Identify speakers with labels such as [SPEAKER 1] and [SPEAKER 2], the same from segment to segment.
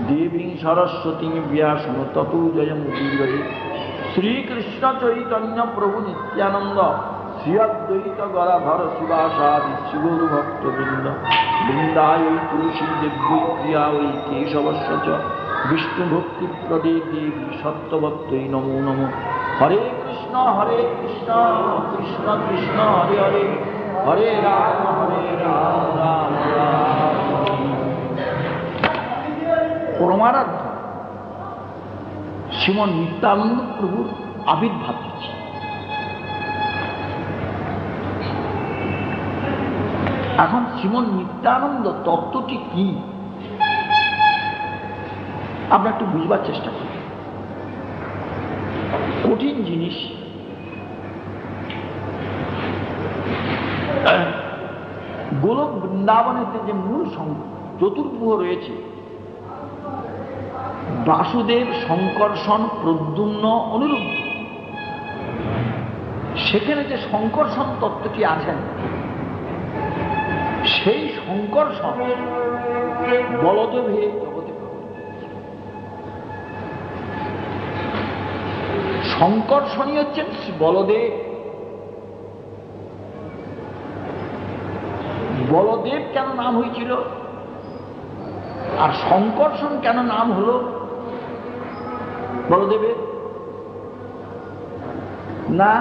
[SPEAKER 1] দেবী সরস্বতী ব্যাসম ততু জয়মুদীরয়ে। শ্রীকৃষ্ণ চৈতন্য প্রভু নিত্যানন্দ শ্রী অদ্বৈত গদাধর শিবাসাদি শ্রীগুরু ভক্তবৃন্দ বৃন্দায় তুলসী দেব্যৈ প্রিয়া ওই কেশবস্য চ বিষ্ণু ভক্তি প্রদে দেবী সত্যবত্তৈ নমো নমঃ। হরে কৃষ্ণ কৃষ্ণ কৃষ্ণ হরে হরে, হরে রাম রাম রাম। পরমারাধ্য শ্রীমন নিত্যানন্দ প্রভুর আবির্ভাব দিচ্ছে। এখন শ্রীমন নিত্যানন্দ তত্ত্বটি কি আমরা একটু বুঝবার চেষ্টা করি। কঠিন জিনিস। গোলক বৃন্দাবনেতে যে মূল চতুর্ভুজ রয়েছে, বাসুদেব, শঙ্কর্ষণ, প্রদ্যুম্ন, অনিরুদ্ধ, সেখানে যে শঙ্কর্ষণ তত্ত্বটি আছেন, সেই শঙ্কর্ষণ বলদেবে জগতে শঙ্কর্ষণই হচ্ছেন শ্রী বলদেব। বলদেব কেন নাম হয়েছিল আর শঙ্কর্ষণ কেন নাম হলো বলদেবের? না,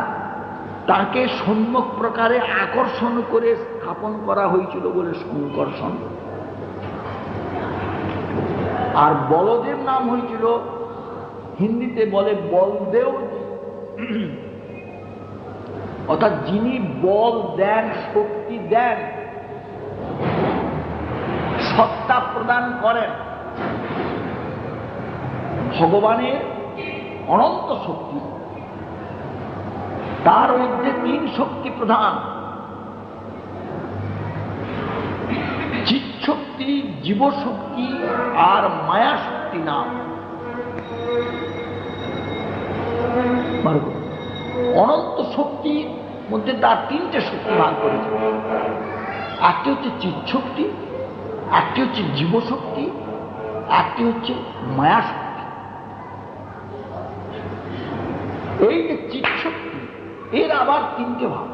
[SPEAKER 1] তাকে সম্যক প্রকারে আকর্ষণ করে স্থাপন করা হয়েছিল বলে শঙ্কর্ষণ। আর বলদেব নাম হয়েছিল, হিন্দিতে বলে বলদেব, অর্থাৎ যিনি বল দেন, শক্তি দেন, সত্তা প্রদান করেন। ভগবানের অনন্ত শক্তি, তার মধ্যে তিন শক্তি প্রধান: চিৎশক্তি, জীবশক্তি আর মায়া শক্তি নাম। অনন্ত শক্তির মধ্যে তার তিনটে শক্তি ভাগ করেছে। একটি হচ্ছে চিৎশক্তি, একটি হচ্ছে জীবশক্তি, একটি হচ্ছে মায়া শক্তি। এই যে চিৎশক্তি, এর আবার তিনটে ভাগ।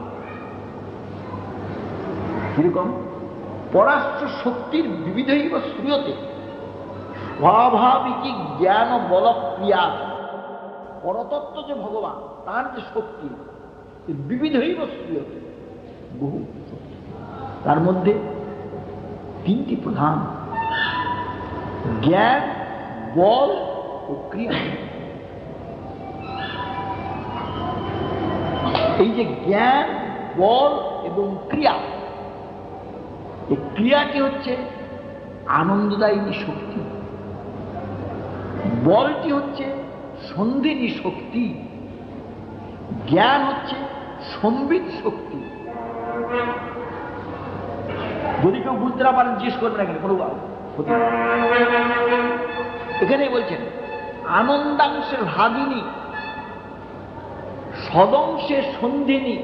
[SPEAKER 1] কিরকম? পরাশ্চ শক্তির বিবিধৈব শ্রীয়তে স্বাভাবিক জ্ঞান বল ক্রিয়া। পরতত্ত্ব যে ভগবান, তার যে শক্তি বিবিধৈব শ্রীয়তে, বহু শক্তি, তার মধ্যে তিনটি প্রধান: জ্ঞান, বল ও ক্রিয়া। এই যে জ্ঞান, বল এবং ক্রিয়া, এই ক্রিয়াটি হচ্ছে আনন্দদায়িনী শক্তি, বলটি হচ্ছে সন্ধিনী শক্তি, জ্ঞান হচ্ছে সম্বিত শক্তি। যদি কেউ বুঝতে না পারেন জিজ্ঞেস করবেন, এখানে কোনো ক্ষতি। এখানে বলছেন আনন্দাংশের ভাগিনী, সদংশে সন্ধিনী,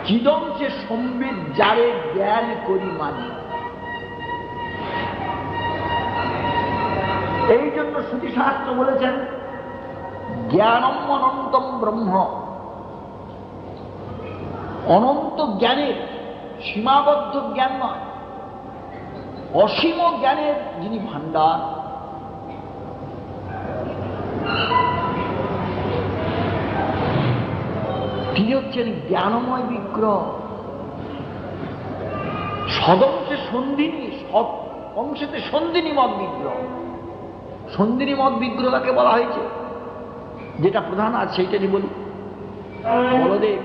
[SPEAKER 1] চিদংশে সম্বিত, যারে জ্ঞান করি মানি। এই জন্য শ্রুতিশাস্ত্র বলেছেন জ্ঞানম অনন্তম ব্রহ্ম। অনন্ত জ্ঞানের, সীমাবদ্ধ জ্ঞান নয়, অসীম জ্ঞানের যিনি ভান্ডার, তিনি হচ্ছেন জ্ঞানময় বিগ্রহ। সদংশে সন্ধিনী, সৎ অংশেতে সন্ধিনী মত বিগ্রহ। সন্ধিনী মত বিগ্রহকে বলা হয়েছে, যেটা প্রধান আছে সেইটাই বলি। বলদেব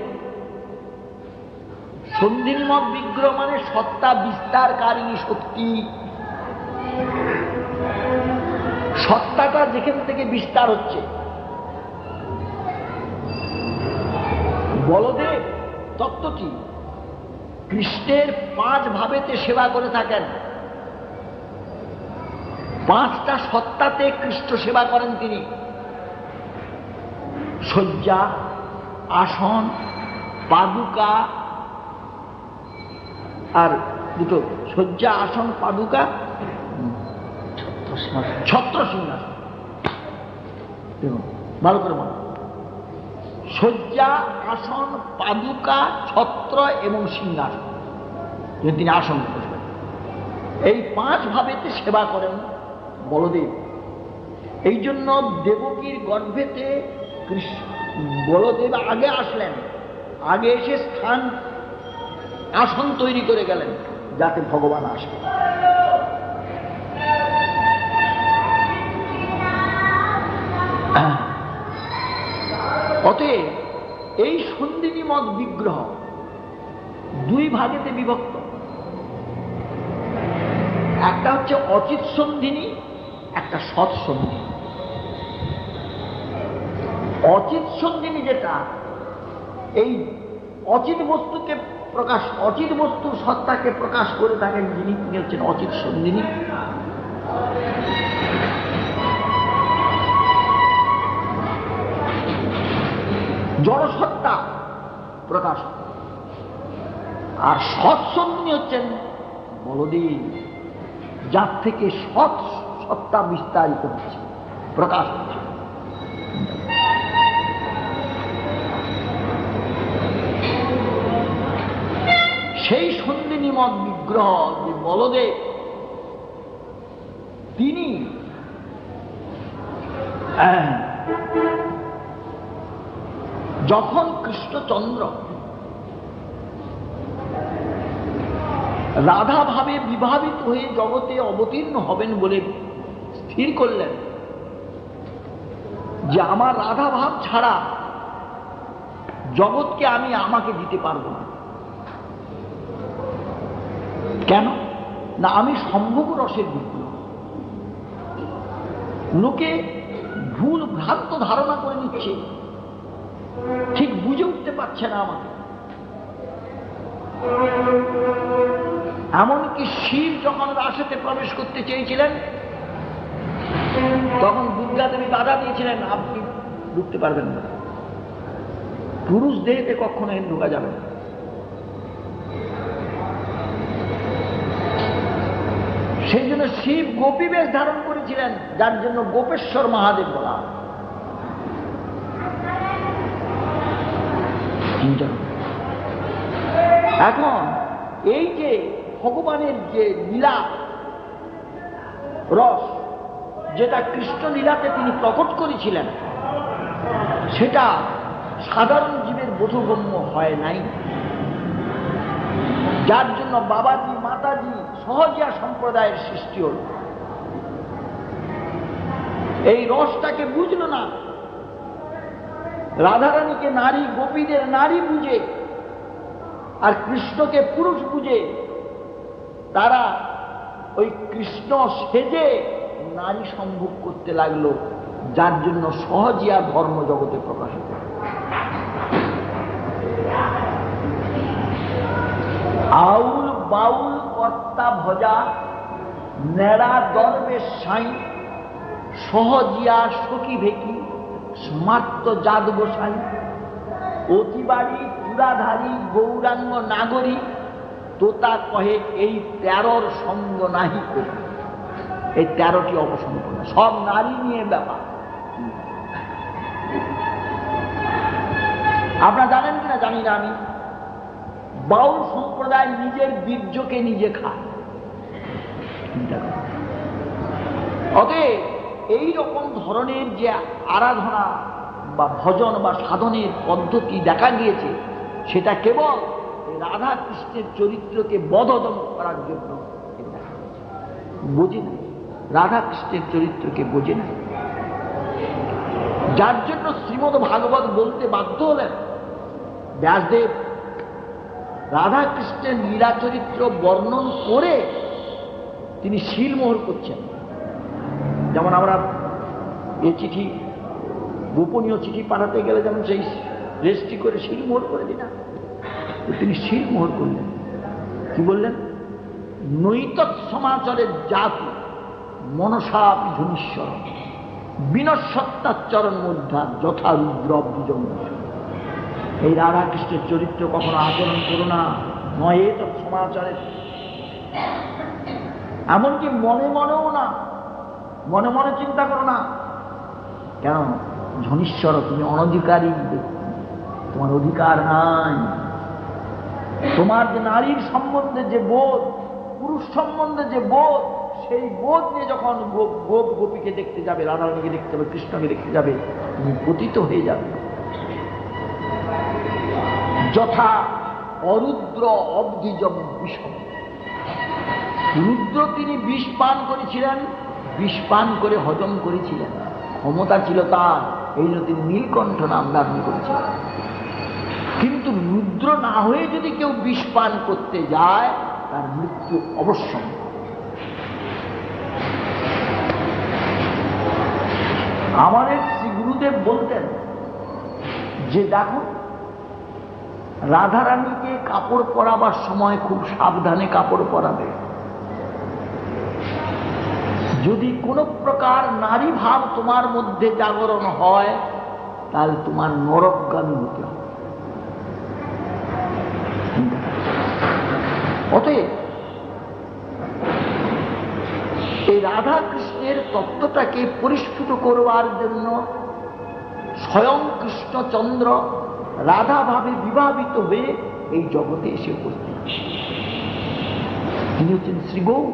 [SPEAKER 1] সন্ধিনী মত বিগ্রহ মানে সত্তা বিস্তারকারিণী শক্তি। সত্তাটা যেখান থেকে বিস্তার হচ্ছে। বলদেব তত্ত্বটি কৃষ্ণের 5 ভাবেতে সেবা করে থাকেন। 5টা সত্তাতে কৃষ্ণ সেবা করেন তিনি: শয্যা, আসন, পাদুকা, আর দুটো শয্যা, আসন, পাদুকা, ছত্র সিংহাসন। দেখুন ভালো করে মনে, শয্যা, আসন, পাদুকা, ছত্র এবং সিংহাসন, তিনি আসন বসবেন। এই 5 ভাবেতে সেবা করেন বলদেব। এই জন্য দেবকীর গর্ভেতে বলদেব আগে আসলেন, আগে এসে স্থান আসন তৈরি করে গেলেন যাতে ভগবান আসেন। অতএব এই সন্ধিনী মদ বিগ্রহ 2 ভাগেতে বিভক্ত। একটা হচ্ছে অচিত সন্ধিনী, একটা সৎ সন্ধিনী। অচিত সন্ধিনী যেটা এই অচিত বস্তুকে প্রকাশ, অচিত বস্তুর সত্তাকে প্রকাশ করে থাকেন যিনি, তিনি হচ্ছেন অচিত সন্ধিনী। জড়সত্তা প্রকাশ। আর সৎ সন্ধিনী হচ্ছেন বলদেব, যার থেকে সৎ সত্তা বিস্তারিত হচ্ছে, প্রকাশ হচ্ছে। সেই সন্ধিনী মদ বিগ্রহ যে বলদেব, তিনি যখন কৃষ্ণচন্দ্র রাধা ভাবে বিভাবিত হয়ে জগতে অবতীর্ণ হবেন বলে স্থির করলেন যে আমার রাধা ভাব ছাড়া জগৎকে আমি আমাকে দিতে পারবো না। কেন না, আমি সম্ভোগ রসের বিগ্রহ। লোকে ভুল ভ্রান্ত ধারণা করে নিচ্ছে, ঠিক বুঝে উঠতে পারছে না আমাকে। এমনকি শিব যখন রাসেতে প্রবেশ করতে চেয়েছিলেন, তখন দুর্গা দেবী বাধা দিয়েছিলেন, আপনি ঢুকতে পারবেন না, পুরুষ দেহেতে কখনো ঢোকা যাবে না। সেই জন্য শিব গোপী বেশ ধারণ করেছিলেন, যার জন্য গোপেশ্বর মহাদেব বলা। এখন এই যে ভগবানের যে লীলা রস, যেটা কৃষ্ণ লীলাতে তিনি প্রকট করেছিলেন, সেটা সাধারণ জীবের বোধগম্য হয় নাই। যার জন্য বাবাজি মাতাজি সহজিয়া সম্প্রদায়ের সৃষ্টি হল। এই রসটাকে বুঝল না, রাধারানীকে নারী, গোপীদের নারী বুঝে আর কৃষ্ণকে পুরুষ বুঝে তারা ওই কৃষ্ণ সেজে নারী সম্ভোগ করতে লাগলো, যার জন্য সহজিয়া ধর্ম জগতে প্রকাশিত। আউল বাউল কর্তা ভজা নেড়া দরবে সাই সহজিয়া সখী ভেকি স্মার্ত জাত গোসাই অতিবাড়ি চূড়াধারী গৌরাঙ্গ নাগরী তোতা কহে এই 13র সঙ্গ নাহি করি। এই 13টি অপসম্পন্ন, সব নারী নিয়ে ব্যাপার। আপনারা জানেন কিনা জানি না আমি, বাউল সম্প্রদায় নিজের বীর্যকে নিজে খায়। অতএব এই রকম ধরনের যে আরাধনা বা ভজন বা সাধনের পদ্ধতি দেখা গিয়েছে, সেটা কেবল রাধা কৃষ্ণের চরিত্রকে বধদম করার জন্য বোঝে না, রাধা কৃষ্ণের চরিত্রকে বোঝে না। যার জন্য শ্রীমদ্ ভাগবত বলতে বাধ্য হলেন ব্যাসদেব রাধা কৃষ্ণের লীলা চরিত্র বর্ণন করে তিনি শিলমোহর করছেন। যেমন আমরা এই চিঠি, গোপনীয় চিঠি পাঠাতে গেলে যেমন সেই রেজিস্ট্রি করে শিলমোহর করে দিই না, তিনি শিলমোহর করলেন। কি বললেন? নৈতৎ সমাচারের জাতি মনসা বিধুনীশ্বর বিনশ্বত্তাচরণ মধ্যা যথা রুদ্র বিজম। এই রাধা কৃষ্ণের চরিত্র কখনো আচরণ করো না, নয় তৎ সমাচারের, এমনকি মনে মনেও না। মনে মনে চিন্তা করো না। কেন? ধনীশ্বর, তুমি অনধিকারী ব্যক্তি, তোমার অধিকার নাই। তোমার যে নারীর সম্বন্ধে যে বোধ, পুরুষ সম্বন্ধে যে বোধ, সেই বোধ নিয়ে যখন গোপ গোপীকে দেখতে যাবে, রাধারানীকে দেখতে যাবে, কৃষ্ণকে দেখতে যাবে, তুমি পতিত হয়ে যাবে। যথা অরুদ্র অবধিজম বিষম। রুদ্র তিনি বিষ পান করেছিলেন, বিষ পান করে হজম করেছিলেন, ক্ষমতা ছিল তার, এই জন্য তিনি নীলকণ্ঠ নাম ধারণ করেছিলেন। কিন্তু রুদ্র না হয়ে যদি কেউ বিষ পান করতে যায়, তার মৃত্যু অবশ্যই। আমাদের শ্রী গুরুদেব বলতেন যে দেখো, রাধারানীকে কাপড় পরাবার সময় খুব সাবধানে কাপড় পরাবে। যদি কোনো প্রকার নারী ভাব তোমার মধ্যে জাগরণ হয়, তাহলে তোমার নরকগামী হতে হবে। অতএব এই রাধা কৃষ্ণের তত্ত্বটাকে পরিস্ফুট করবার জন্য স্বয়ং কৃষ্ণচন্দ্র রাধা ভাবে বিভাবিত হয়ে এই জগতে এসে উপস্থিত। তিনি হচ্ছেন শ্রীগৌর।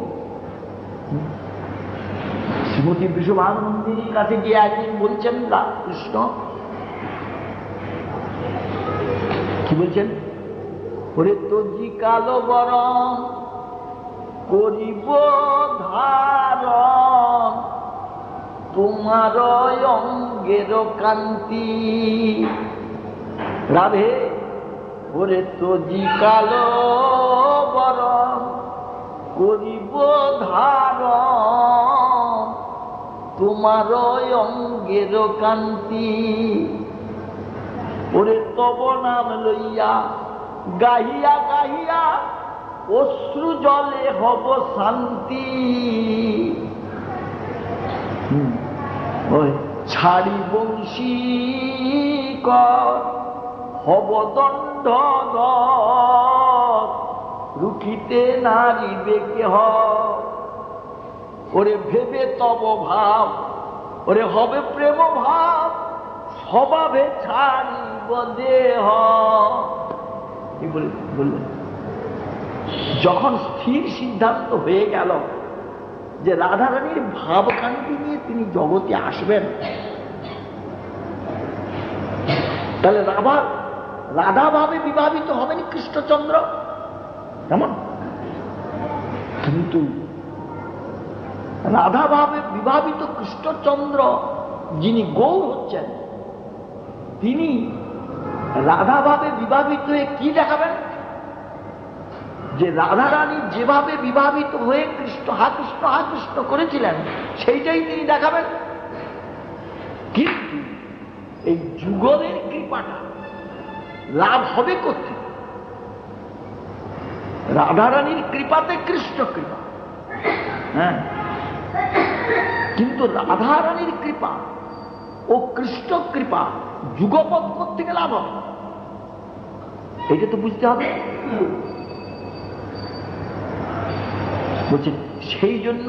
[SPEAKER 1] শ্রীমতী বৃষভানন্দিনীর কাছে গিয়ে একদিন বলছেন কৃষ্ণ, কি বলছেন? ওরে তোজি কালো বরণ করিব ধারণ, তোমার অঙ্গের কান্তি। রাধে, ওরে তোজি কালো বরণ করিব ধারণ, তোমার অঙ্গের কান্তি। ওরে তব নাম লইয়া গাহিয়া গাহিয়া অশ্রু জলে হব শান্তি। ছাড়ি বংশী কর হব দণ্ড রুখিতে নারিবে কেহ। ওরে ভেবে তব ভাব, ওরে হবে প্রেম ভাব, স্বভাবে ছাড়িব দেহ। কি বললেন? যখন স্থির সিদ্ধান্ত হয়ে গেল যে রাধারানীর ভাবকান্তি নিয়ে তিনি জগতে আসবেন, তাহলে রাধা ভাবে বিভাবিত হবেন কৃষ্ণচন্দ্র, কেমন? কিন্তু রাধা ভাবে বিভাবিত কৃষ্ণচন্দ্র যিনি গৌর হচ্ছেন, তিনি রাধা ভাবে বিভাবিত হয়ে কি দেখাবেন? যে রাধারানী যেভাবে বিভাবিত হয়ে কৃষ্ণ হা কৃষ্ণ হা কৃষ্ণ করেছিলেন, সেইটাই তিনি দেখাবেন। কিন্তু এই যুগলের কৃপাটা লাভ হবে কোথায়? রাধারানীর কৃপাতে কৃষ্ণ কৃপা, হ্যাঁ, কিন্তু রাধারানীর কৃপা ও কৃষ্ণ কৃপা যুগপৎ থেকে লাভ হবে, এটা তো বুঝতে হবে। বলছেন সেই জন্য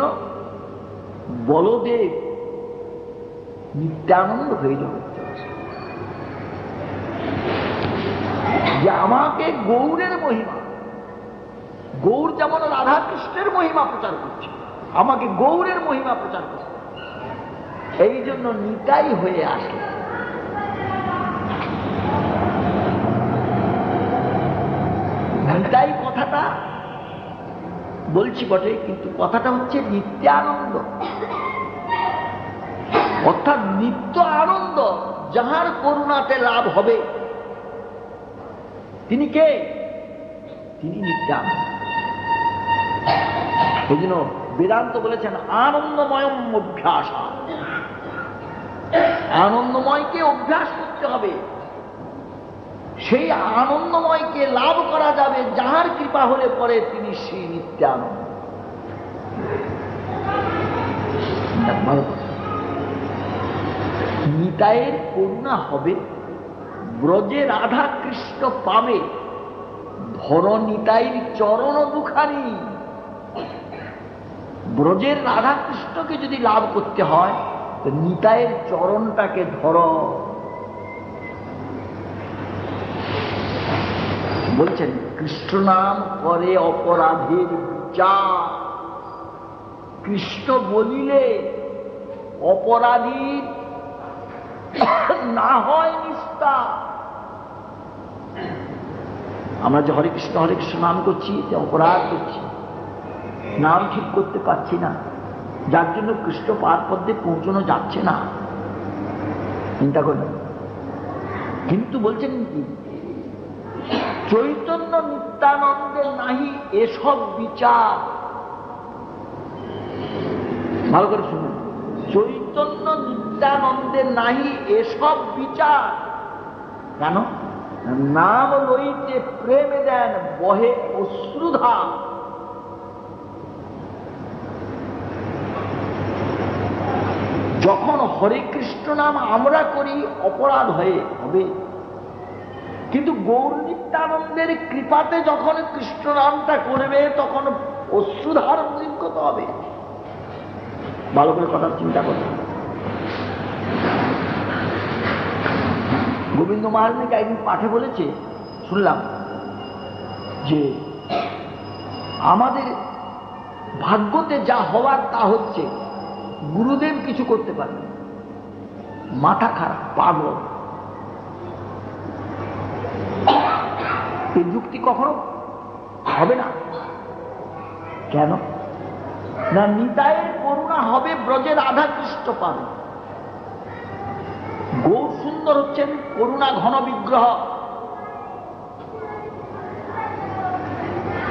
[SPEAKER 1] বলদেব নিত্যানন্দ হয়ে যাবে যে আমাকে গৌরের মহিমা, গৌর যেমন রাধা কৃষ্ণের মহিমা প্রচার করছে, আমাকে গৌরের মহিমা প্রচার করছে। এই জন্য নিতাই হয়ে আসে। নিতাই কথাটা বলছি বটে, কিন্তু কথাটা হচ্ছে নিত্যানন্দ, অর্থাৎ নিত্য আনন্দ যাহার করুণাতে লাভ হবে, তিনি কে? তিনি নিত্যানন্দ। এই জন্য বেদান্ত বলেছেন আনন্দময়ম অভ্যাস। আনন্দময়কে অভ্যাস করতে হবে। সেই আনন্দময়কে লাভ করা যাবে যাহার কৃপা হলে পরে তিনি শ্রী নিত্যানন্দ। নিতাইয়ের করুণা হবে, ব্রজে রাধা কৃষ্ণ পাবে, ধর নিতাইয়ের চরণ দুখানি। ব্রজের রাধা কৃষ্ণকে যদি লাভ করতে হয় তো নিতাইয়ের চরণটাকে ধরো। বলছেন কৃষ্ণ নাম করে অপরাধের বিচার। কৃষ্ণ বলিলে অপরাধীর না হয় নিস্তার। আমরা যে হরে কৃষ্ণ নাম করছি, যে অপরাধ করছি, নাম ঠিক করতে পারছি না, যার জন্য কৃষ্ণ পাদ পদ্মে পৌঁছানো যাচ্ছে না, চিন্তা করেন। কিন্তু বলছেন কি, চৈতন্য নিত্যানন্দের নাহি এসব বিচার। ভালো করে শুনুন, চৈতন্য নিত্যানন্দের নাহি এসব বিচার। কেন? নাম লইতে প্রেমে দেন বহে অশ্রুধা। যখন হরে কৃষ্ণ নাম আমরা করি অপরাধ হবে, কিন্তু গৌর নিত্যানন্দের কৃপাতে যখন কৃষ্ণ নামটা করবে তখন অশ্রুধার অভিজ্ঞতা হবে। ভালো করে কথা চিন্তা করবে। গোবিন্দ মহারাজকে একদিন পাঠে বলেছে, শুনলাম যে আমাদের ভাগ্যতে যা হওয়ার তা হচ্ছে, গুরুদেব কিছু করতে পারে, মাথা খারাপ, পাগল। এই যুক্তি কখনো হবে না। কেন না? নিতাইয়ের করুণা হবে, ব্রজের রাধা কৃষ্ণ পাবে। গৌর সুন্দর হচ্ছেন করুণা ঘন বিগ্রহ,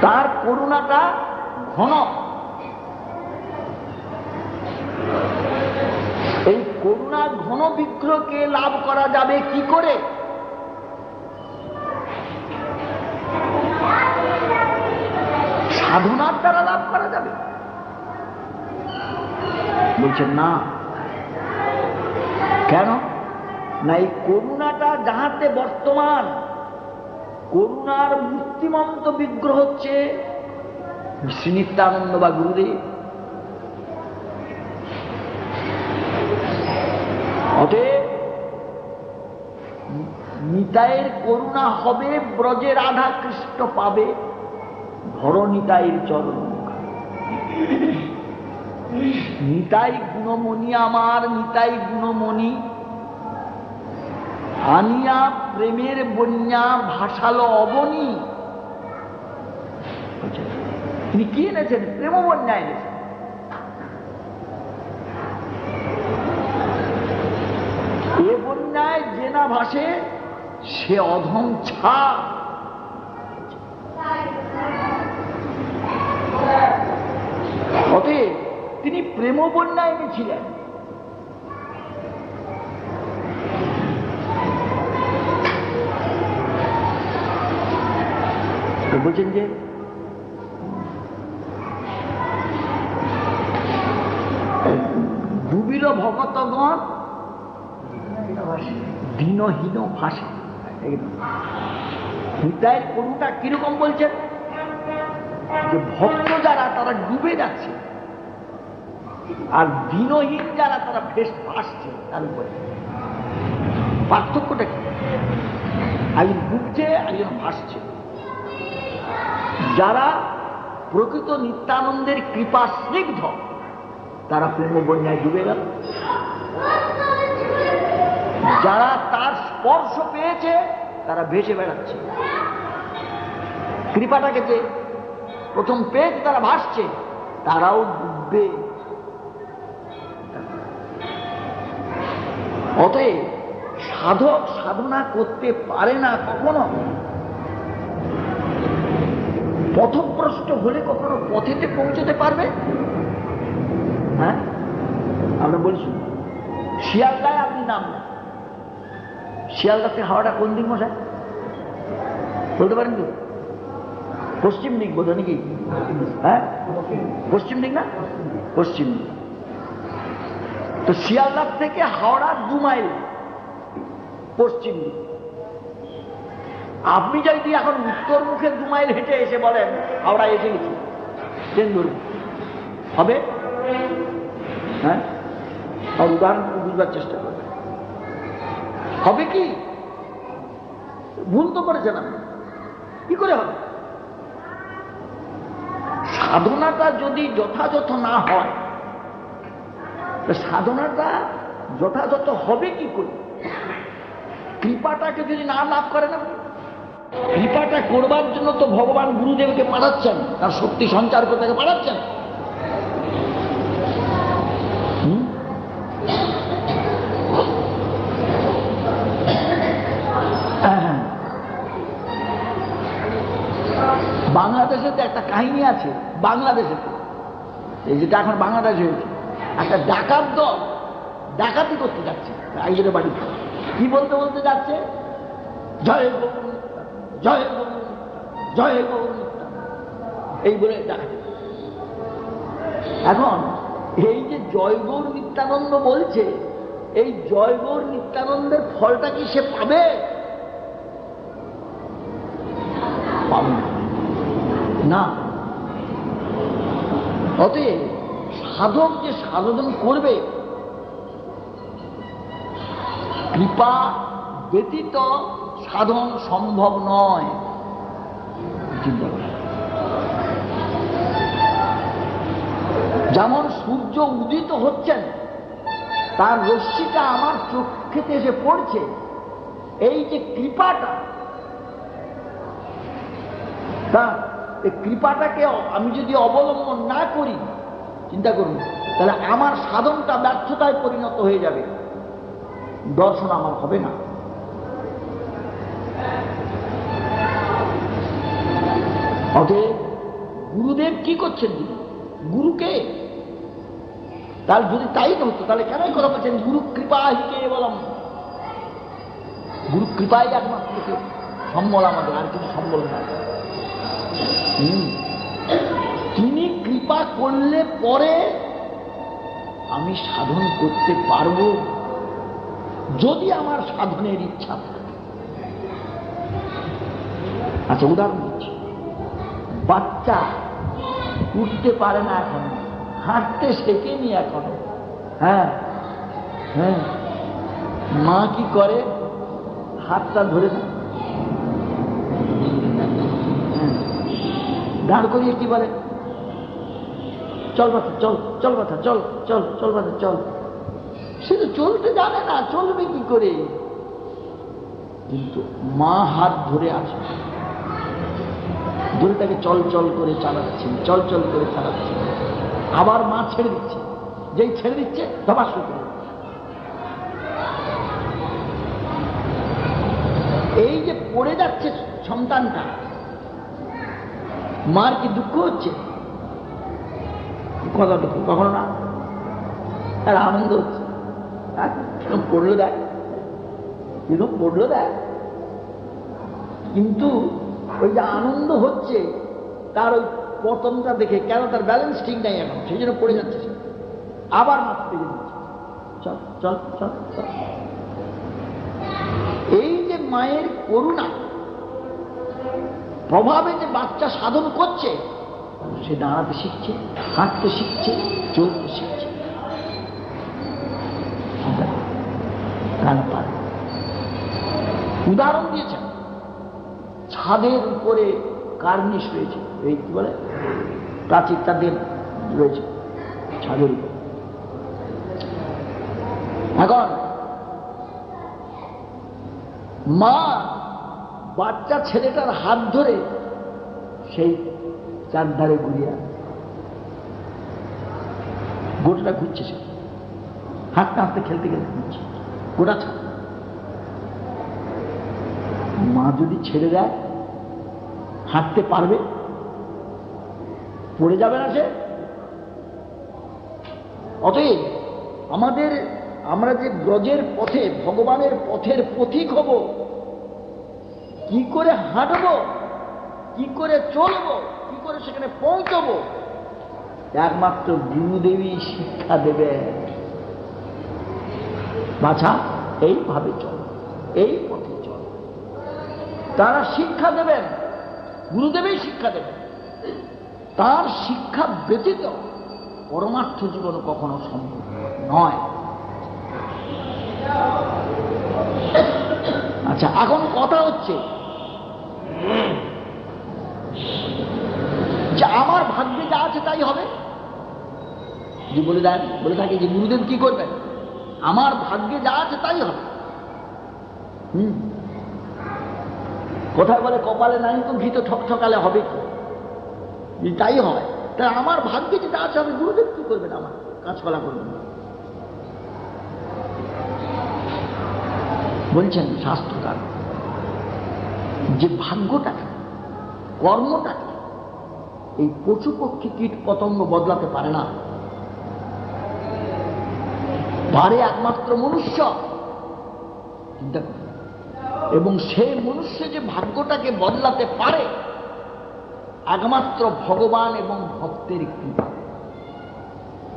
[SPEAKER 1] তার করুণাটা ঘন। এই করুণা ঘন বিগ্রহকে লাভ করা যাবে কি করে? সাধনার দ্বারা লাভ করা যাবে। বলছেন না। কেন না? এই করুণাটা যাহাতে বর্তমান, করুণার মূর্তিমন্ত বিগ্রহ হচ্ছে শ্রী নিত্যানন্দ বা গুরুদেব। অতএব নিতাইয়ের করুণা হবে, ব্রজে রাধা কৃষ্ণ পাবে, ধরো নিতাইয়ের চরণ। নিতাই গুণমণি আমার, নিতাই গুণমণি আনিয়া প্রেমের বন্যা ভাসালো অবনী। তিনি কি এনেছেন? প্রেম বন্যা এনেছেন। এ বন্যায় যে না ভাসে সে অধম ছা। অতএব তিনি প্রেম বন্যা এনেছিলেন। বলছেন যে ডুবিল ভগতগণ দীনহীন ভাষা। নিতাইয়ের করুণা কিরকম বলছেন? যে ভক্ত যারা তারা ডুবে যাচ্ছে, আর দীনহীন যারা তারা বেশ ভাসছে। তার উপরে পার্থক্যটা কি? একজন ডুবছে, একজন ভাসছে। যারা প্রকৃত নিত্যানন্দের কৃপা স্নিগ্ধ তারা প্রেম বন্যায় ডুবে গেল। যারা তার স্পর্শ পেয়েছে তারা ভেসে বেড়াচ্ছে। কৃপাটাকে যে প্রথম পেয়েছে তারা ভাসছে, তারাও ডুববে। অতএব সাধক সাধনা করতে পারে না কখনো, পথভ্রষ্ট হলে কখনো পথেতে পৌঁছতে পারবে? হ্যাঁ, আমরা বলছি শিয়ালদায় আপনি নামলেন, শিয়ালদা থেকে হাওড়া কোন দিক মশাই বলতে পারেন তো? পশ্চিম দিক বোধ নাকি? হ্যাঁ, পশ্চিম দিক না? পশ্চিম দিক। তো শিয়ালদার থেকে হাওড়া 2 মাইল পশ্চিম দিক। আপনি যদি এখন উত্তর মুখে 2 মাইল হেঁটে এসে বলেন হাওড়া এসে গেছি, ট্রেন ধরুন, হবে? হ্যাঁ, আর উদাহরণ বুঝবার চেষ্টা করবে। হবে কি? ভুল তো করেছেন আপনি, কি করে হবে? সাধনাটা যদি যথাযথ না হয়, সাধনাটা যথাযথ হবে কি করে? কৃপাটাকে যদি না লাভ করে না, কৃপাটা করবার জন্য তো ভগবান গুরুদেবকে পাঠাচ্ছেন, তার শক্তি সঞ্চার করতে পাঠাচ্ছেন। বাংলাদেশে তো একটা কাহিনী আছে, বাংলাদেশে এই যেটা এখন বাংলাদেশে হয়েছে, একটা ডাকাত দল ডাকাতি করতে যাচ্ছে একজনের বাড়িতে। কি বলতে বলতে যাচ্ছে? জয় গৌর, জয় গৌর, জয় গৌর, এই বলে ডাকাতি। এখন এই যে জয় গৌর নিত্যানন্দ বলছে, এই জয় গৌর নিত্যানন্দের ফলটা কি সে পাবে? পাবে না। অতএব সাধক যে সাধন করবে, কৃপা ব্যতীত সাধন সম্ভব নয়। যেমন সূর্য উদিত হচ্ছেন, তার রশ্মিটা আমার চোখেতে এসে পড়ছে, এই যে কৃপাটা, এই কৃপাটাকে আমি যদি অবলম্বন না করি, চিন্তা করুন, তাহলে আমার সাধনটা ব্যর্থতায় পরিণত হয়ে যাবে, দর্শন আমার হবে না। অতএব গুরুদেব কি করছেন? তিনি গুরুকে, তাহলে যদি তাই হতো তাহলে কেনই কথা বলছেন গুরু কৃপা হিকে বললাম? গুরু কৃপাই একমাত্র সম্বল আমাদের, আর কিছু সম্বল না। তিনি কৃপা করলে পরে আমি সাধন করতে পারবো, যদি আমার সাধনের ইচ্ছা থাকে। আচ্ছা, উদাহরণ দিচ্ছি। বাচ্চা উঠতে পারে না এখন, হাঁটতে শেখেনি এখনো। হ্যাঁ হ্যাঁ, মা কি করে? হাতটা ধরে না, দাঁড় করিয়ে কি বলে? চল বাচ্চা, চল, চল বাচ্চা, চল, চল, চল বাচ্চা, চল। সে তো চলতে জানে না, চলবে কি করে? কিন্তু মা হাত ধরে আছে, ধরে তাকে চল চল করে চালাচ্ছেন, চল চল করে চালাচ্ছেন। আবার মা ছেড়ে দিচ্ছে, যেই ছেড়ে দিচ্ছে ধপাস করে। এই যে পড়ে যাচ্ছে সন্তানটা, মার কি দুঃখ হচ্ছে? কথা দুঃখ কখনো না, তার আনন্দ হচ্ছে। পড়লো দেয়, এরকম পড়লো দেয়, কিন্তু ওই যে আনন্দ হচ্ছে তার ওই পতনটা দেখে, কেন তার ব্যালেন্স ঠিক নাই এখন, সেই জন্য পড়ে যাচ্ছে সে। আবার মাথা পেয়ে দিচ্ছে, চল চল চল চল। এই যে মায়ের করুণা প্রভাবে যে বাচ্চা সাধন করছে, সে দাঁড়াতে শিখছে, হাঁটতে শিখছে, চলতে শিখছে। উদাহরণ দিয়েছেন, ছাদের উপরে কার্নিশ রয়েছে, এই কি বলে প্রাচীর, তাদের রয়েছে ছাদের উপরে। এখন মা বাচ্চা ছেলেটার হাত ধরে সেই চারধারে ঘুরিয়ে গোটাটা ঘুরছে, সে হাঁটতে হাঁটতে খেলতে খেলতে ঘুরছে গোটা ছাদ। মা যদি ছেড়ে দেয়, হাঁটতে পারবে? পড়ে যাবে না সে? অতএব আমরা যে ব্রজের পথে, ভগবানের পথের পথিক হব, কি করে হাঁটব, কি করে চলব, কি করে সেখানে পৌঁছব, একমাত্র গুরুদেবী শিক্ষা দেবে। বাছা, এইভাবে চল, এই পথে চল। তারা শিক্ষা দেবেন, গুরুদেবই শিক্ষা দেবেন। তার শিক্ষা ব্যতীত পরমার্থ জীবন কখনো সম্ভব নয়। আচ্ছা, এখন কথা হচ্ছে যে আমার ভাগ্যে যা আছে তাই হবে। যে বলে থাকে যে গুরুদেব কি করবেন, আমার ভাগ্যে যা আছে তাই হবে। কোথায় বলে কপালে নাই তো ঘিত ঠকঠকালে হবে কি, তাই হয়। তাই আমার ভাগ্যে যেটা আছে হবে, গুরুদেব কি করবেন, আমার কাজকলা করবেন। বলছেন শাস্ত্রকার যে ভাগ্যটাকে, কর্মটাকে এই পশু পক্ষী কীট পতঙ্গ বদলাতে পারে না, পারে একমাত্র মনুষ্য। চিন্তা করুন, এবং সেই মনুষ্য যে ভাগ্যটাকে বদলাতে পারে একমাত্র ভগবান এবং ভক্তের কৃপা,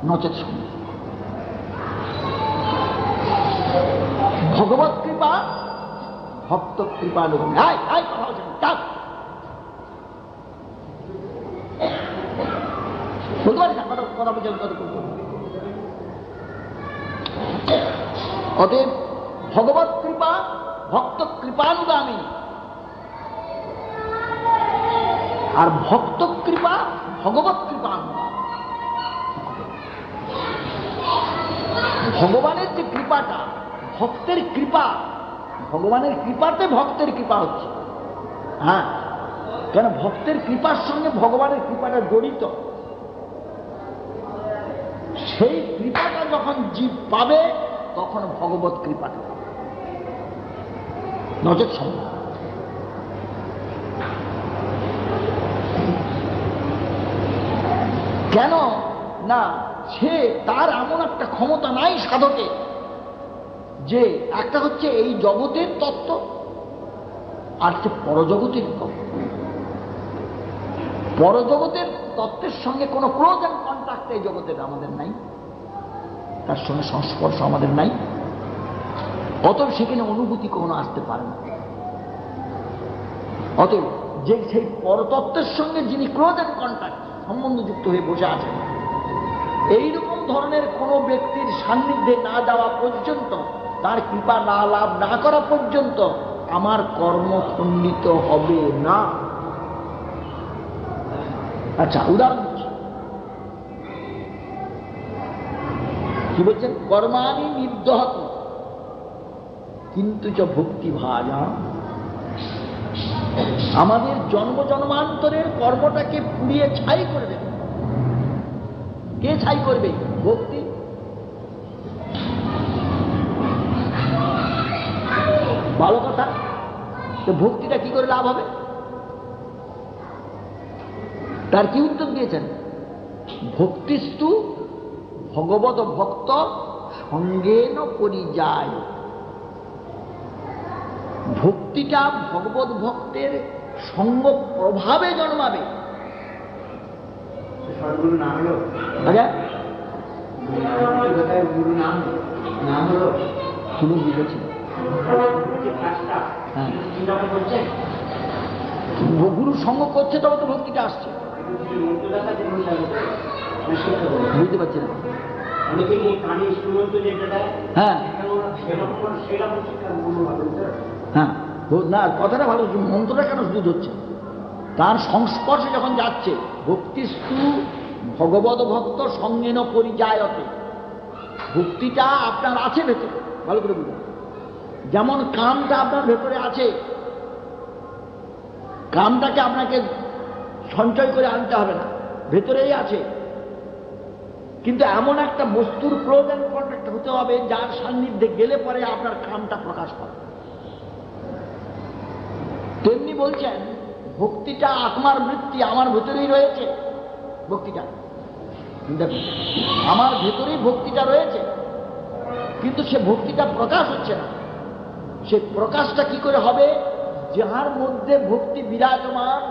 [SPEAKER 1] নচেৎ সম্ভব। ভগবত কৃপা, ভক্ত কৃপা লোক। বলতে পারি না কথা বলছেন কত। অতএব ভগবত কৃপা ভক্ত কৃপানুগামী, আর ভক্ত কৃপা ভগবত কৃপানুগামী। ভগবানের যে কৃপাটা, ভক্তের কৃপা, ভগবানের কৃপাতে ভক্তের কৃপা হচ্ছে। হ্যাঁ, কেন ভক্তের কৃপার সঙ্গে ভগবানের কৃপাটা জড়িত। সেই কৃপাটা যখন জীব পাবে তখন ভগবত কৃপাটা পাবে, নচেৎ সম্ভব। কেন না, সে তার এমন একটা ক্ষমতা নাই সাধকে, যে একটা হচ্ছে এই জগতের তত্ত্ব, আর হচ্ছে পরজগতের তত্ত্ব। পরজগতের তত্ত্বের সঙ্গে কোনো ক্লোজ অ্যান্ড কন্ট্যাক্ট এই জগতের আমাদের নাই, তার সঙ্গে সংস্পর্শ আমাদের নাই। অতএব সেখানে অনুভূতি কখনো আসতে পারে না। অতএব যে সেই পরতত্ত্বের সঙ্গে যিনি ক্লোজ অ্যান্ড কন্ট্যাক্ট সম্বন্ধযুক্ত হয়ে বসে আছেন, এইরকম ধরনের কোনো ব্যক্তির সান্নিধ্যে না যাওয়া পর্যন্ত, তার কৃপা না লাভ না করা পর্যন্ত আমার কর্ম খণ্ডিত হবে না। আচ্ছা, উদাহরণ দিচ্ছি। কি বলছেন? কর্মাণি নির্দহত কিন্তু চ ভক্তি ভাজা। আমাদের জন্ম জন্মান্তরের কর্মটাকে পুড়িয়ে ছাই করে দেবে। কে ছাই করবে? ভক্তি। ভালো কথা। তো ভক্তিটা কি করে লাভ হবে? তার কি উত্তর দিয়েছেন? ভক্তিস্তু ভগবত ভক্ত সঙ্গেন পরিযায়। ভক্তিটা ভগবত ভক্তের সঙ্গ প্রভাবে জন্মাবে। শুনুন, বুঝেছি। গুরু সঙ্গ করছে তবে তো ভক্তিটা আসছে। বুঝতে পারছি না। হ্যাঁ হ্যাঁ, না কথাটা ভালো। মন্ত্রটা কেন শুধু হচ্ছে? তার সংস্পর্শে যখন যাচ্ছে, ভক্তিস্তু ভগবত ভক্ত সঙ্গেন পরিযায়তে। ভক্তিটা আপনার আছে ভেতরে, ভালো করে বুঝুন। যেমন কামটা আপনার ভেতরে আছে, কামটাকে আপনাকে সঞ্চয় করে আনতে হবে না, ভেতরেই আছে। কিন্তু এমন একটা বস্তুর ক্লোজ অ্যান্ড কন্ট্যাক্ট হতে হবে যার সান্নিধ্যে গেলে পরে আপনার কামটা প্রকাশ পাবে। তেমনি বলছেন ভক্তিটা আত্মার বৃত্তি, আমার ভেতরেই রয়েছে ভক্তিটা। দেখুন, আমার ভেতরেই ভক্তিটা রয়েছে, কিন্তু সে ভক্তিটা প্রকাশ হচ্ছে না। সে প্রকাশটা কি করে হবে? যাহার মধ্যে ভক্তি বিরাজমান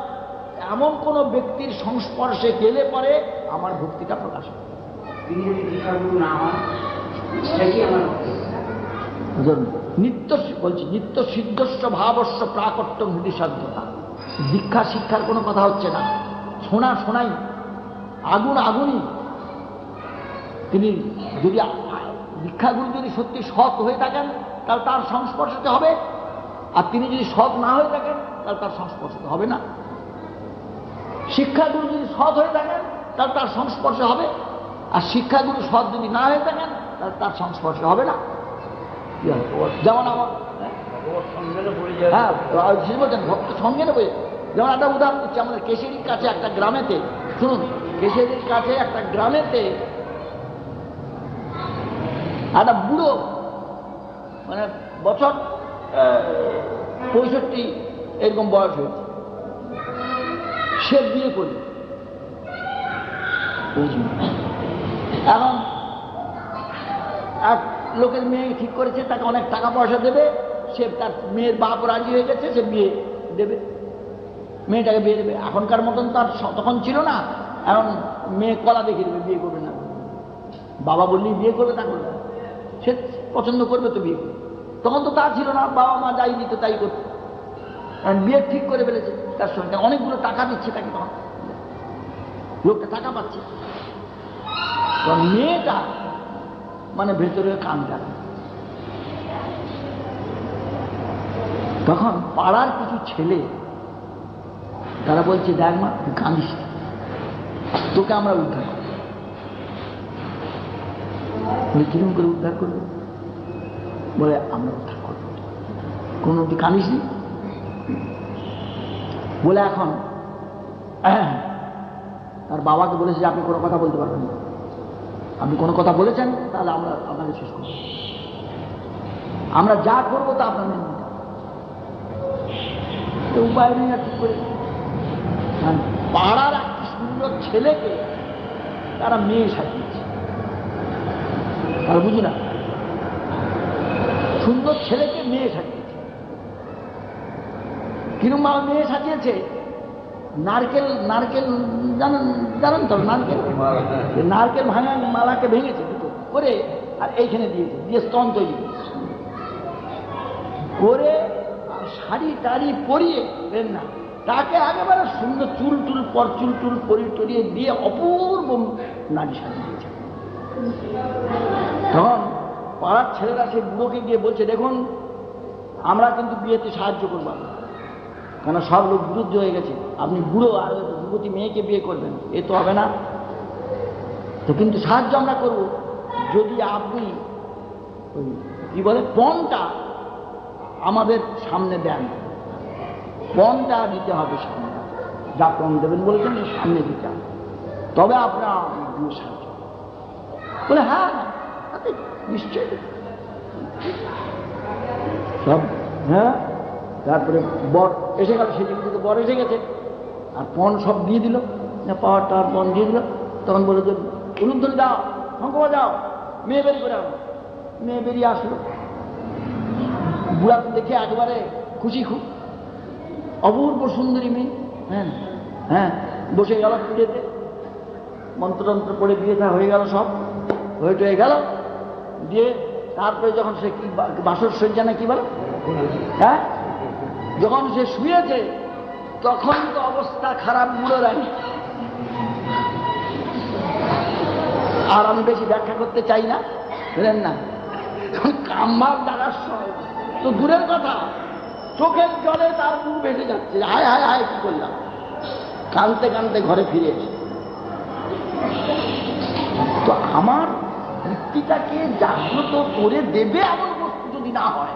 [SPEAKER 1] এমন কোন ব্যক্তির সংস্পর্শে গেলে পরে আমার ভক্তিটা প্রকাশ হবে। নিত্য বলছি, নিত্য সিদ্ধস্ব ভাবস্ব প্রাকট্য হৃদি সাধ্যতা। দীক্ষা শিক্ষার কোনো কথা হচ্ছে না, শোনা শোনাই, আগুন আগুনই। তিনি যদি দীক্ষাগুরু যদি সত্যি সৎ হয়ে থাকেন তাহলে তার সংস্পর্শতে হবে, আর তিনি যদি সৎ না হয়ে থাকেন তাহলে তার সংস্পর্শতে হবে না। শিক্ষাগুরু যদি সৎ হয়ে থাকেন তাহলে তার সংস্পর্শে হবে, আর শিক্ষাগুরু সৎ যদি না হয়ে থাকেন তাহলে তার সংস্পর্শে হবে না। যেমন আমার বলছেন ভক্ত সঙ্গে নেবে। যেমন একটা উদাহরণ দিচ্ছি, আমাদের কেশিয়ারির কাছে একটা গ্রামেতে, শুনুন, কেশিয়ারির কাছে একটা গ্রামেতে একটা বুড়ো, মানে বছর 65 এরকম বয়স হয়েছে, সে বিয়ে করল। এখন এক লোকের মেয়ে ঠিক করেছে, তাকে অনেক টাকা পয়সা দেবে, সে তার মেয়ের বাপ রাজি হয়ে গেছে, সে বিয়ে দেবে, মেয়েটাকে বিয়ে দেবে। এখনকার মতন তার তখন ছিল না, এখন মেয়ে কলা দেখে দেবে, বিয়ে করবে না। বাবা বললেই বিয়ে করবে, তা করবে, সে পছন্দ করবে তো বিয়ে করবে। তখন তো তা ছিল না, বাবা মা যাই দিত তাই করতো। বিয়ে ঠিক করে ফেলেছে, তার সঙ্গে অনেকগুলো টাকা দিচ্ছে তাকে, তখন লোকটা টাকা পাচ্ছে, মেয়েটা মানে ভেতরে কানটা। তখন পাড়ার কিছু ছেলে তারা বলছে, দেখ মা তুই কাঁদিস, তোকে আমরা উদ্ধার করবো। বলে কিরকম করে উদ্ধার করবে? বলে আমরা উদ্ধার করবো, কোনো তুই কাঁদিস নি? বলে এখন তার বাবাকে বলেছে যে আপনি কোনো কথা বলতে পারবেন না, আপনি কোনো কথা বলেছেন তাহলে আমরা আপনাকে শেষ করব, আমরা যা করবো তা আপনার মেনে নিতে হবে। উপায় নেই আর ঠিক করে পাড়ার একটি সুন্দর ছেলেকে তারা মেয়ে সাজিয়েছে। তারা বুঝি না, সুন্দর ছেলেকে মেয়ে সাজিয়েছে। কিরকম মেয়ে সাজিয়েছে? নারকেল নারকেল জানেন তো, নারকেল ভাঙা মালাকে ভেঙেছে দুটো করে, আর এইখানে দিয়েছে, দিয়ে স্তন তৈরি করে, শাড়ি টাড়ি পরিয়ে না, তাকে একেবারে সুন্দর চুল টুল পর চুল টুল টরিয়ে দিয়ে অপূর্ব নারী সাজিয়েছে। তখন পাড়ার ছেলেরা সেই বুড়োকে গিয়ে বলছে, দেখুন আমরা কিন্তু বিয়েতে সাহায্য করবো, কেন সব লোক বিরুদ্ধ হয়ে গেছে, আপনি বুড়ো আর যুবতী মেয়েকে বিয়ে করবেন, এ তো হবে না। তো কিন্তু সাহায্য আমরা করব যদি আপনি ওই কি বলে পণটা আমাদের সামনে দেন, পণটা দিতে হবে সামনে, যা পণ দেবেন বলেছেন সামনে দিতে হবে, তবে আপনার বিয়ে সাহায্য। বলে হ্যাঁ নিশ্চয় সব, হ্যাঁ। তারপরে বর এসে গেল, সেদিন থেকে বর এসে গেছে, আর পণ সব দিয়ে দিল, পাওয়ার টাওয়ার পণ দিয়ে দিল। তখন বলে যে উলুধ্বনি যাও, শঙ্খ যাও, মেয়ে বেরিয়ে করে আনো। মেয়ে বেরিয়ে আসলো, বুড়াকে দেখে একেবারে খুশি, খুব অপূর্ব সুন্দরী মেয়ে। হ্যাঁ হ্যাঁ, বসে গেল বিয়েতে, মন্ত্রতন্ত্র পড়ে বিয়েটা হয়ে গেল, সব হয়ে গেল। দিয়ে তারপরে যখন সে কি বাসর সজ্জা না কি বলে, হ্যাঁ, যখন সে শুয়েছে তখন তো অবস্থা খারাপ বুড়োরাই। আর আমি বেশি ব্যাখ্যা করতে চাই না, বুঝলেন না। কাম্মার ডাকার সময় তো দূরের কথা, চোখের জলে তার মুখ ভেসে যাচ্ছে, হায় হায় হায় কি করলাম। কাঁদতে কাঁদতে ঘরে ফিরে এসে, তো আমার বৃত্তিটাকে জাগ্রত করে দেবে এমন বস্তু যদি না হয়,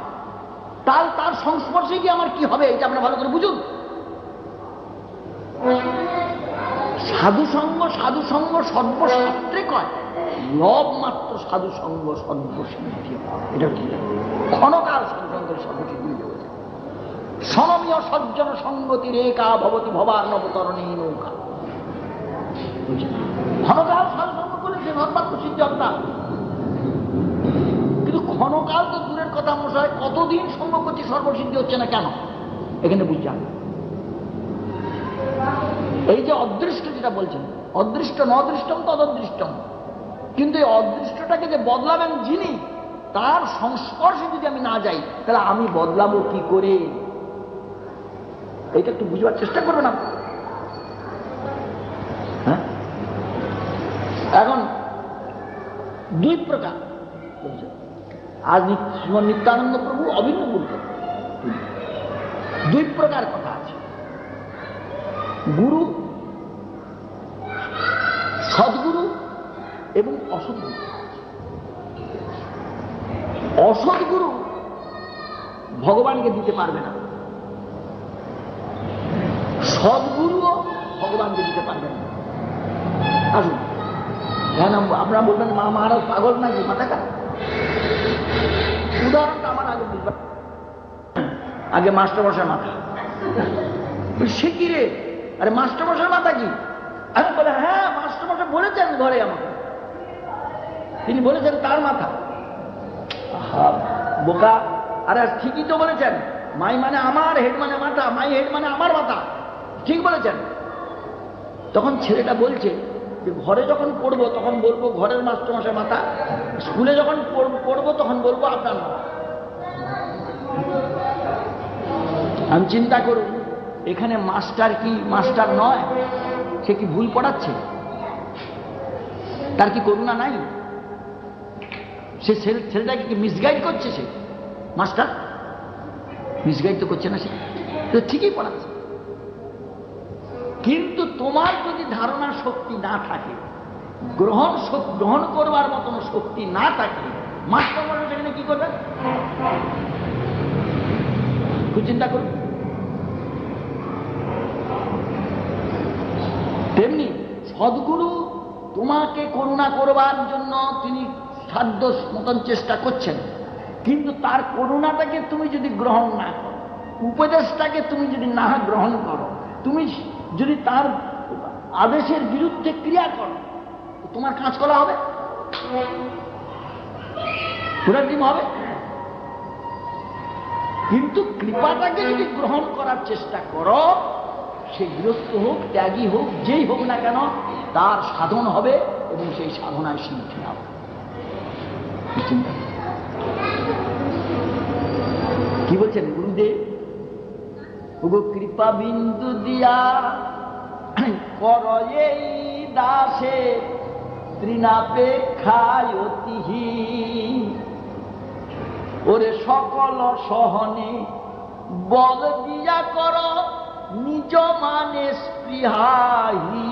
[SPEAKER 1] তার সংস্পর্শে গিয়ে আমার কি হবে, এটা আপনারা ভালো করে বুঝুন। সাধুসঙ্গ সর্বশাস্ত্রে কয়, লব মাত্র সাধুসঙ্গ সর্বসিদ্ধি, এটা কি ক্ষণকাল সাধুসঙ্গের সর্বসিদ্ধি হয়েছে। সনমীয় সজ্জন সঙ্গতি রেখা ভবতী ভবার নবতরণী নৌকা, ক্ষণকাল সাধুসঙ্গ করেছে ধর্মাত্ম সিদ্ধি হত্যা। কিন্তু ক্ষণকাল তো দূরের কথা মশাই, কতদিন সঙ্গ করছি সর্বসিদ্ধি হচ্ছে না কেন, এখানে বুঝতে হবে। এই যে অদৃষ্ট যেটা বলছেন, অদৃষ্ট নদৃষ্টম তদদৃষ্টম, কিন্তু এই অদৃষ্টটাকে যে বদলাবেন যিনি, তার সংস্পর্শে যদি আমি না যাই তাহলে আমি বদলাবো কি করে, এইটা একটু বুঝবার চেষ্টা করবেন না। হ্যাঁ, এখন দুই প্রকার। আজ শ্রীমৎ নিত্যানন্দ প্রভু অভিন্ন গুরু, দুই প্রকার কথা আছে। গুরু, সদ্গুরু এবং অসৎগুরু। অসৎগুরু ভগবানকে দিতে পারবে না, সদ্গুরুও ভগবানকে দিতে পারবে না। আসুন, কেন আপনারা বলবেন মা মহারাজ পাগল নাকি, মাথা খারাপ? উদাহরণটা আমার আগে বুঝবেন। আগে মাস্টারমশাই মাথা, সে কি রে? আরে মাস্টারমশাই মাথা কি? আমি বলে হ্যাঁ মাস্টারমশাই বলেছেন ঘরে আমাকে, তিনি বলেছেন তার মাথা। বোকা, আরে ঠিকই তো বলেছেন, মাই মানে আমার, হেড মানে মাথা, মাই হেড মানে আমার মাথা, ঠিক বলেছেন। তখন ছেলেটা বলছে যে ঘরে যখন পড়বো তখন বলবো ঘরের মাস্টারমশাই মাথা, স্কুলে যখন পড়বো তখন বলবো আপনার মাথা। আমি চিন্তা করুন, এখানে মাস্টার কি মাস্টার নয়? সে কি ভুল পড়াচ্ছে? তার কি করুণা নাই? সে ছেলেটাকে কি মিসগাইড করছে? সে মাস্টার মিসগাইড তো করছে না, সে ঠিকই পড়াচ্ছে। কিন্তু তোমার যদি ধারণার শক্তি না থাকে, গ্রহণ করবার মতন শক্তি না থাকে, মাস্টার মশাই সেখানে কি করবে? খুব চিন্তা করুন। তেমনি সদ্গুরু তোমাকে করুণা করবার জন্য তিনি সাধ্য মতন চেষ্টা করছেন, কিন্তু তার করুণাটাকে তুমি যদি গ্রহণ না করো, উপদেশটাকে তুমি যদি না গ্রহণ করো, তুমি যদি তার আদেশের বিরুদ্ধে ক্রিয়া করো, তোমার কাঁচকলা হবে, পুরা ডিম হবে। কিন্তু কৃপাটাকে যদি গ্রহণ করার চেষ্টা করো, সে গৃহস্থ হোক, ত্যাগী হোক, যেই হোক না কেন, তার সাধন হবে এবং সেই সাধনায় সিদ্ধি হবে। কি বলছেন গুরুদেব? ওগো কৃপা বিন্দু দিয়া কর এই দাসে তৃণাপেক্ষায় অতিহীন, ওরে সকল সহনে বল দিয়া কর নিজ মানে স্পৃহাহী,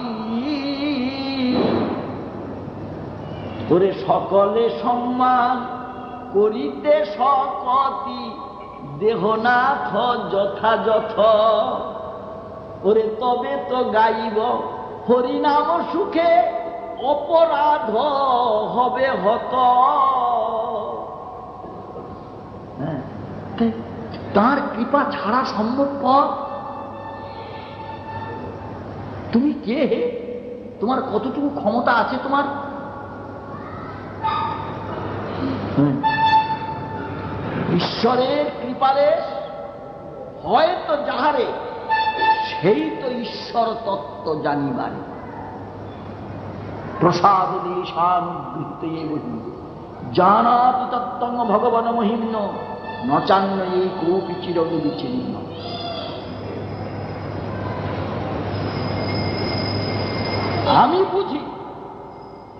[SPEAKER 1] ওরে সকলে সম্মান করিতে সকতি দেহনাথ যথাযথ, ওরে তবে তো গাইব হরিনাম সুখে অপরাধ হবে হত। তার কৃপা ছাড়া সম্ভবপর? তুমি কে হে? তোমার কতটুকু ক্ষমতা আছে তোমার? ঈশ্বরের কৃপালেশ হয়তো যাহারে, সেই তো ঈশ্বর তত্ত্ব জানিবারে। প্রসাদ দেশানুগৃহীতে বহি জানাতি তত্ত্বং ভগবান মহিম্ন নচান্ন এই কোপি চিরবিচ্ছিন্ন। আমি বুঝি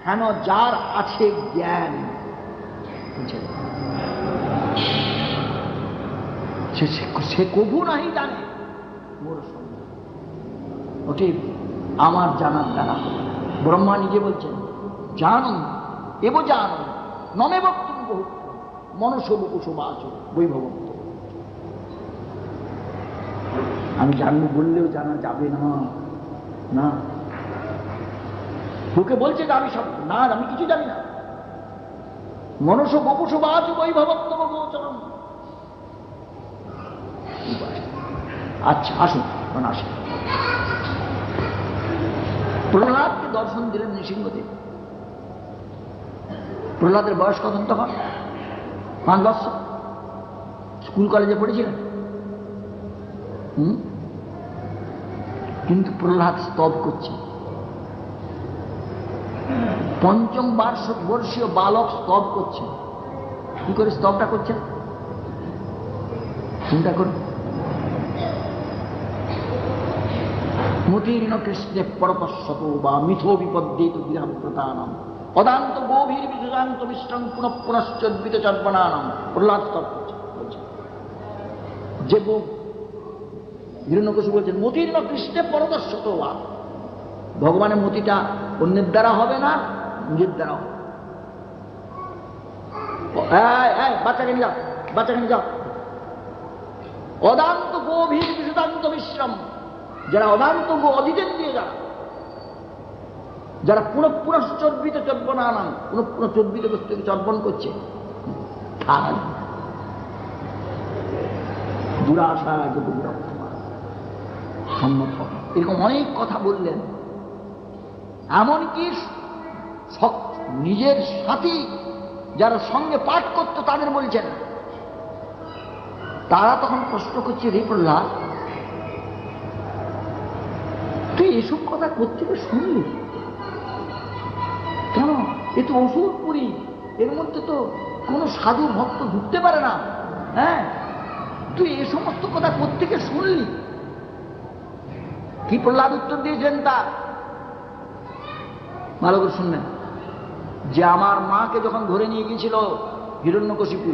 [SPEAKER 1] হেন যার আছে জ্ঞান, সে কবু নাহি জানে মোর সঙ্গে, ওটি আমার জানার দ্বারা। ব্রহ্মা নিজে বলছেন জানন এব জানন নমে বক্তুম বহু মনস বকুশবাচ বৈভবত্ব। আমি জানবো বললেও জানা যাবে না, না। ওকে বলছে যে আমি সব না, আমি কিছু জানি না। মনস বকুশবাচ বৈভবত্ব গোচরণ। আচ্ছা আসুন, আসুন। প্রহ্লাদকে দর্শন দিলেন নৃসিংহদেব। প্রহ্লাদের বয়স কত তখন? 5 বছর। স্কুল কলেজে পড়েছিলেন। কিন্তু প্রহ্লাদ স্তব করছে। 5ম বর্ষীয় বালক স্তব করছে। কি করে স্তবটা করছেন চিন্তা করুন। মতির্ন কৃষ্ণে পরতস্বত বা মিথো বিপদ্যেত বিরাম প্রতানম অদান্ত গভীর বিশুদান্ত মিশ্রং পুনঃ পুনশ্চর্বিত চর্বণানম। প্রহ্লাদ স্তব বলছেন যে হিরণ্যকশিপু বলছেন মতির্ন কৃষ্ণে পরদর্শত বা, ভগবানের মতিটা অন্যের দ্বারা হবে না, নিজের দ্বারা হবে। বাচ্চাকে নিয়ে যাও, বাচ্চাকে নিয়ে যাও। অদান্ত গভীর বিশুদান্ত মিশ্রম, যারা অদান্ত অধিদেন দিয়ে যারা পুনঃ পুনশ্চর্বিত চর্বণানাম, পুনঃ পুনঃ চর্বিত বস্তুকে চর্বণ করছে, দুরাশা সম্মত হবে। এরকম অনেক কথা বললেন। এমনকি নিজের সাথী যারা সঙ্গে পাঠ করতো তাদের বলছেন। তারা তখন প্রশ্ন করছে, রে প্রহ্লাদ, তুই এসব কথা কোত্থেকে শুনলি? কেন? এ তো অসুরপুরী, এর মধ্যে তো কোনো সাধু ভক্ত ঢুকতে পারে না। হ্যাঁ, তুই এ সমস্ত কথা কোত্থেকে শুনলি? কি প্রহ্লাদ উত্তর দিয়েছেন তা ভালো করে শুনবেন। যে আমার মাকে যখন ধরে নিয়ে গিয়েছিল হিরণ্যকশিপু,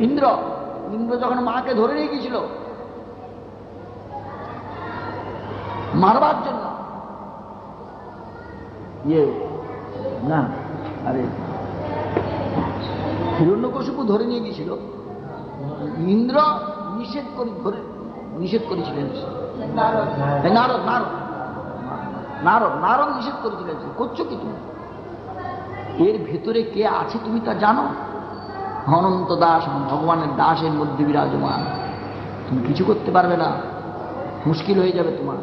[SPEAKER 1] ইন্দ্র যখন মাকে ধরে নিয়ে গিয়েছিল মারবার জন্য, না আরে হিরণ্যকশিপু ধরে নিয়ে গিয়েছিল, ইন্দ্র নিষেধ করেছিলেন। নারদ নিষেধ করেছিলেন। করছো কি তুমি? এর ভেতরে কে আছে তুমি তা জানো? অনন্ত দাস, ভগবানের দাসের মধ্যে বিরাজমান, তুমি কিছু করতে পারবে না, মুশকিল হয়ে যাবে তোমার।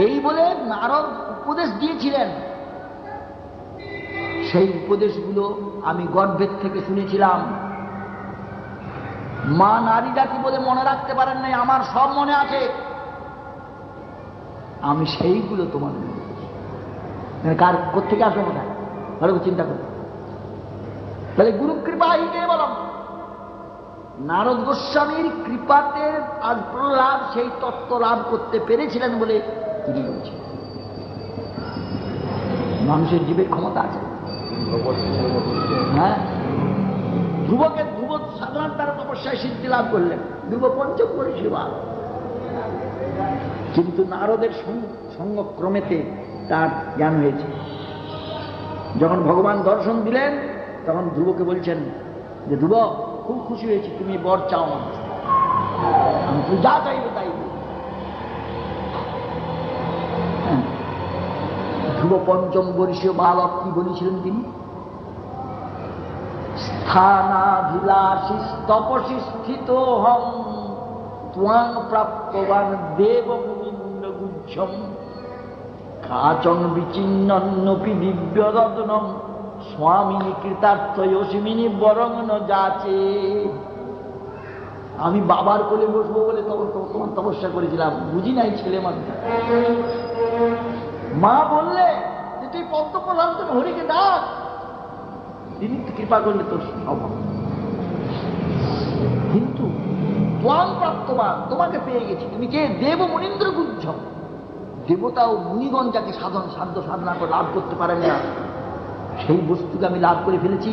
[SPEAKER 1] এই বলে নারদ উপদেশ দিয়েছিলেন। সেই উপদেশগুলো আমি গর্ভের থেকে শুনেছিলাম। মা নারী জাতি বলে মনে রাখতে পারেন নাই, আমার সব মনে আছে। আমি সেইগুলো তোমাদের কার কোথেকে আসবে মনে হয় ভালো চিন্তা করো। তাহলে গুরু কৃপা হিতে বললাম, নারদ গোস্বামীর কৃপাতে আজ প্রহ্লাদ সেই তত্ত্ব লাভ করতে পেরেছিলেন বলে তিনি বলছেন। মানুষের জীবের ক্ষমতা আছে। হ্যাঁ, ধ্রুব সাধারণ তারা তপস্যায় সিদ্ধি লাভ করলেন, ধ্রুব পঞ্চম পরিষেবা। কিন্তু নারদের সঙ্গক্রমেতে তার জ্ঞান হয়েছে। যখন ভগবান দর্শন দিলেন তখন ধ্রুবকে বলছেন যে ধ্রুব, খুব খুশি হয়েছি, তুমি বর চাও, আমি তুই যা চাইবে তাই। ধ্রুব পঞ্চম বর্ষীয় বালক কি বলেছিলেন তিনি? স্থানাভিলাষী তপসী স্থিত হং ত্বাং প্রাপ্তবান দেব মুনীন্দ্রগুচ্ছম কাচং বিচিন্নন্নপি দিব্যরত্নম স্বামিনী কৃতার্থ অসীমিনী বরং ন যাচে। আমি বাবার কোলে বসবো বলে তোমার তপস্যা করেছিলাম, বুঝি নাই ছেলে মানুষ। মা বললে যে তুই পদ্মপ্রধান হরিকে ডাক, তিনি কৃপা করলে তোর স্বভাব। কিন্তু ত্বাং প্রাপ্তবান, তোমাকে পেয়ে গেছি। তুমি কে? দেব মুনীন্দ্র গুজ্জম, দেবতা ও মুনিগণ যাকে সাধ্য সাধনা করে লাভ করতে পারেন না, সেই বস্তুকে আমি লাভ করে ফেলেছি।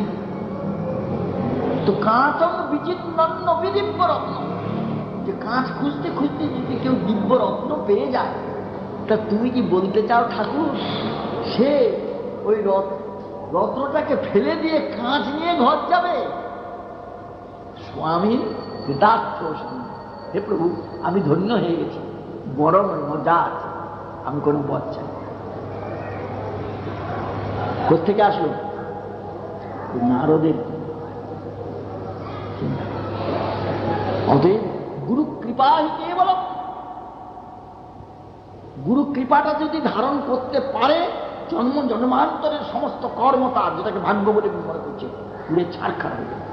[SPEAKER 1] তো কাঁচং বিচিন্নন্ন দিব্য রত্ন, যে কাঁচ খুঁজতে খুঁজতে যদি কেউ দিব্য রত্ন পেয়ে যায়, তা তুমি কি বলতে চাও ঠাকুর সে ওই রত্নটাকে ফেলে দিয়ে কাঁচ নিয়ে ঘর যাবে? স্বামীর কৃতার্থ, হে প্রভু আমি ধন্য হয়ে গেছি, বরং মজা আছে, আমি কোনো বর চাই। কোথেকে আসলো? নারদের। অতএব গুরু কৃপা হিতে বলো, গুরু কৃপাটা যদি ধারণ করতে পারে, জন্মান্তরের সমস্ত কর্ম তার, যেটাকে ভাগ্য বলে মনে করছে, পুরে ছাড়খাড় হয়ে যাবে,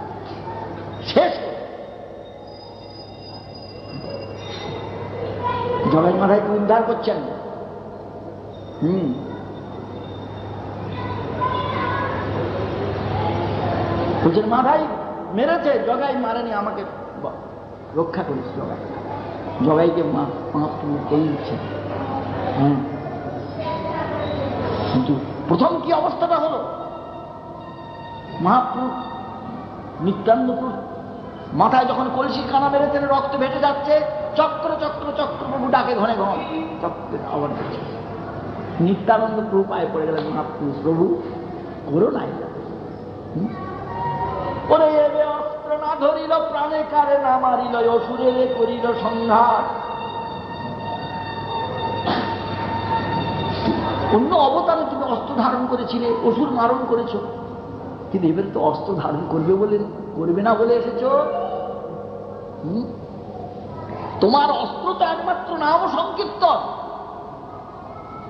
[SPEAKER 1] শেষ। জগাই মাথায় কি উদ্ধার করছেন? বলছেন মাথায় মেরেছে, জগাই মারেনি, আমাকে রক্ষা করেছে জগাই। জগাইকে মা তুমি করে দিচ্ছেন। হ্যাঁ, প্রথম কি অবস্থাটা হলো, মহাপ্রভু নিত্যানন্দপুর মাথায় যখন কলসি কানা মেরেছেন, রক্ত ভেসে যাচ্ছে, চক্র চক্র চক্র প্রভু ডাকে ঘনে ঘন, চক্র আবার যাচ্ছে। নিত্যানন্দ প্রভু পায়ে পড়ে গেলেন, মহাপ্রভু প্রভু করো নাই, ওরে এবে অস্ত্র না ধরিল, প্রাণে কারে না মারিল, অসুরে করিল সংঘাত। অন্য অবতারে তুমি অস্ত্র ধারণ করেছিলে, অসুর মারণ করেছ, কিন্তু এবারে তো অস্ত্র ধারণ করবে না বলে এসেছ। তোমার অস্ত্র তো একমাত্র নাম সংকীর্তন।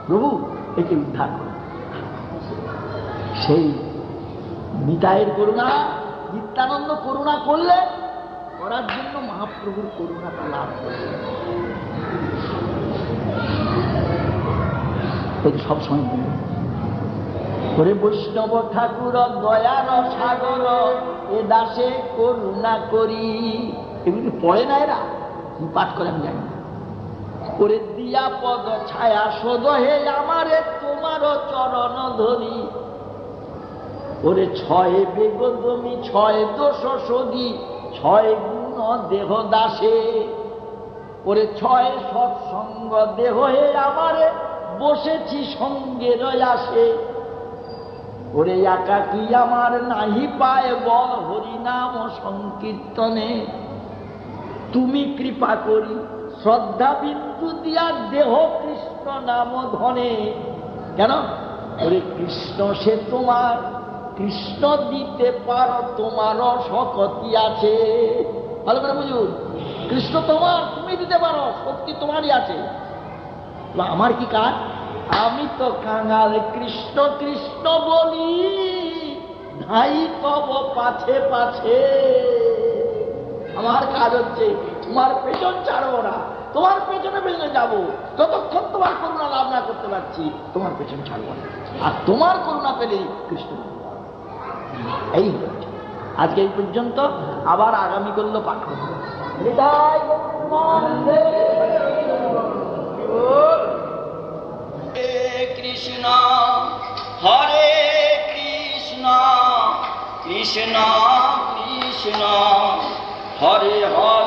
[SPEAKER 1] প্রভু একে উদ্ধার করো। সেই নিতাইয়ের করুণা, নিত্যানন্দ করুণা করলে, করার জন্য মহাপ্রভুর করুণাটা লাভ করবে। সবসময় করে বৈষ্ণব ঠাকুর দয়ার সাগর, এ দাসে করুণা করি। এগুলি পড়ে না এরা, পাঠ করে আমি জানি। করে দিয়া পদ ছায়া সদ হে আমারে তোমার চরণ ধরি, ওরে ছয় বেগদমি ছয় দোষ সদি, ছয় গুণ দেহ দাসে, ওরে ছয় সৎসঙ্গ দেহ হে আমারে বসেছি সঙ্গে রয়াসে, ওরে একাকী আমার নাহি পায় বল হরিনাম সংকীর্তনে, তুমি কৃপা করি শ্রদ্ধা বিন্দু দিয়া দেহ কৃষ্ণ নাম ধনে। কেন? ওরে কৃষ্ণ সে তোমার, কৃষ্ণ দিতে পারো, তোমারও শক্তি আছে। ভালো করে বুঝুন, কৃষ্ণ তোমার, তুমি দিতে পারো, শক্তি তোমারই আছে। আমার কি কাজ? আমি তো কাঙাল কৃষ্ণ কৃষ্ণ বলি, ধাই তব পাছে পাছে। আমার কাজ হচ্ছে তোমার পেছন ছাড়বো না, তোমার পেছনে পেছনে যাবো, যতক্ষণ তোমার করুণা লাভ না করতে পারছি তোমার পেছন ছাড়বো না। আর তোমার করুণা পেলেই কৃষ্ণ। এই আজকে এই পর্যন্ত, আবার আগামী করলো পাঠ করবো।
[SPEAKER 2] কৃষ্ণ হরে কৃষ্ণ কৃষ্ণ কৃষ্ণ হরে হরে।